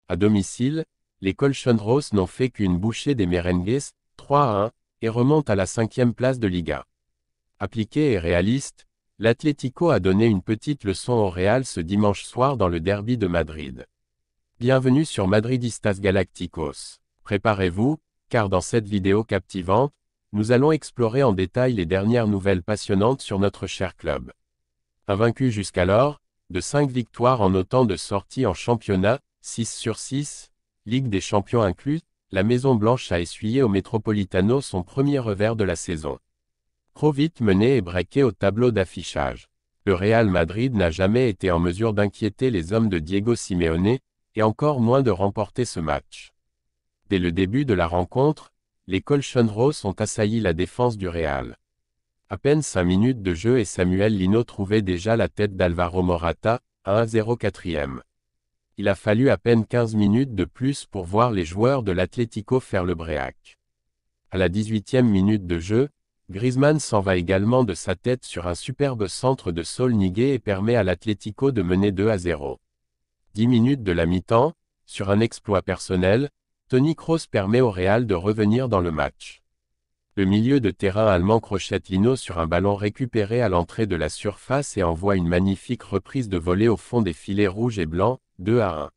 À domicile, les Colchonros n'ont fait qu'une bouchée des Merengues, 3-1, et remontent à la 5e place de Liga. Appliqué et réaliste, l'Atlético a donné une petite leçon au Real ce dimanche soir dans le derby de Madrid. Bienvenue sur Madridistas Galacticos. Préparez-vous, car dans cette vidéo captivante, nous allons explorer en détail les dernières nouvelles passionnantes sur notre cher club. Invaincu jusqu'alors, de 5 victoires en autant de sorties en championnat, 6 sur 6, Ligue des Champions inclus, la Maison Blanche a essuyé au Metropolitano son premier revers de la saison. Trop vite mené et breaké au tableau d'affichage. Le Real Madrid n'a jamais été en mesure d'inquiéter les hommes de Diego Simeone, et encore moins de remporter ce match. Dès le début de la rencontre, les Colchonros ont assailli la défense du Real. À peine 5 minutes de jeu et Samuel Lino trouvait déjà la tête d'Alvaro Morata, 1-0 4e. Il a fallu à peine 15 minutes de plus pour voir les joueurs de l'Atlético faire le break. À la 18e minute de jeu, Griezmann s'en va également de sa tête sur un superbe centre de Saul Niguez et permet à l'Atlético de mener 2-0. 10 minutes de la mi-temps, sur un exploit personnel, Toni Kroos permet au Real de revenir dans le match. Le milieu de terrain allemand crochette Lino sur un ballon récupéré à l'entrée de la surface et envoie une magnifique reprise de volée au fond des filets rouges et blancs, 2-1.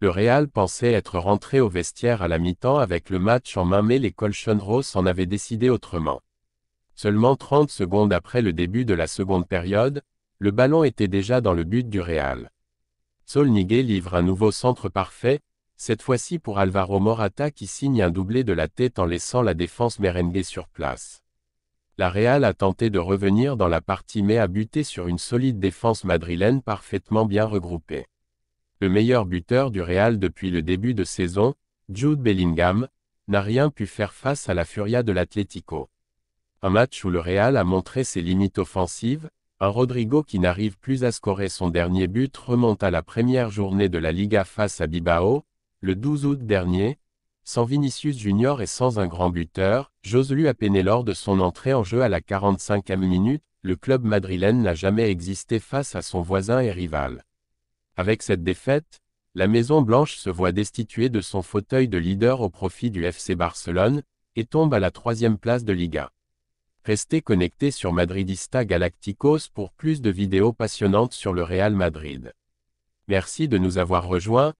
Le Real pensait être rentré au vestiaire à la mi-temps avec le match en main, mais les Colchonros en avaient décidé autrement. Seulement 30 secondes après le début de la seconde période, le ballon était déjà dans le but du Real. Saul Niguez livre un nouveau centre parfait, cette fois-ci pour Alvaro Morata qui signe un doublé de la tête en laissant la défense merengue sur place. La Real a tenté de revenir dans la partie mais a buté sur une solide défense madrilène parfaitement bien regroupée. Le meilleur buteur du Real depuis le début de saison, Jude Bellingham, n'a rien pu faire face à la furia de l'Atlético. Un match où le Real a montré ses limites offensives. Un Rodrigo qui n'arrive plus à scorer son dernier but remonte à la première journée de la Liga face à Bilbao, le 12 août dernier, sans Vinicius Junior et sans un grand buteur, Joselu a peiné lors de son entrée en jeu à la 45e minute, le club madrilène n'a jamais existé face à son voisin et rival. Avec cette défaite, la Maison Blanche se voit destituée de son fauteuil de leader au profit du FC Barcelone, et tombe à la 3e place de Liga. Restez connectés sur Madridistas Galacticos pour plus de vidéos passionnantes sur le Real Madrid. Merci de nous avoir rejoints,